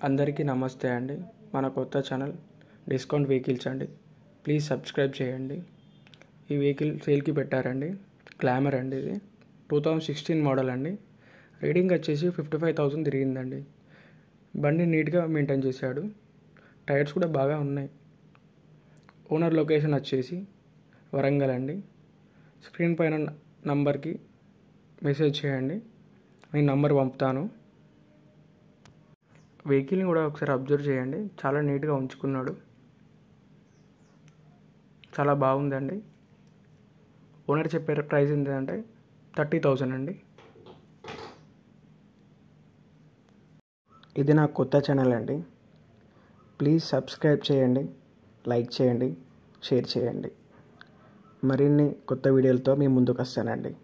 అందరికీ నమస్తే అండి. మన కొత్త ఛానల్ డిస్కౌంట్ వెహికల్స్ అండి. ప్లీజ్ సబ్స్క్రైబ్ చేయండి. ఈ వెహికల్ సేల్కి పెట్టారండి. గ్లామర్ అండి. ఇది 2016 మోడల్ అండి. రీడింగ్ వచ్చేసి 55,000 తిరిగిందండి. బండి నీట్గా మెయింటైన్ చేశాడు. టైర్స్ కూడా బాగా ఉన్నాయి. ఓనర్ లొకేషన్ వచ్చేసి వరంగల్ అండి. స్క్రీన్ పైన నంబర్కి మెసేజ్ చేయండి, నేను నంబర్ పంపుతాను. వెహికల్ని కూడా ఒకసారి అబ్జర్వ్ చేయండి. చాలా నీట్గా ఉంచుకున్నాడు. చాలా బాగుందండి. ఓనర్ చెప్పే ప్రైస్ ఏంటంటే 30,000 అండి. ఇది నా కొత్త ఛానల్ అండి. ప్లీజ్ సబ్స్క్రైబ్ చేయండి, లైక్ చేయండి, షేర్ చేయండి. మరిన్ని కొత్త వీడియోలతో మీ ముందుకు వస్తానండి.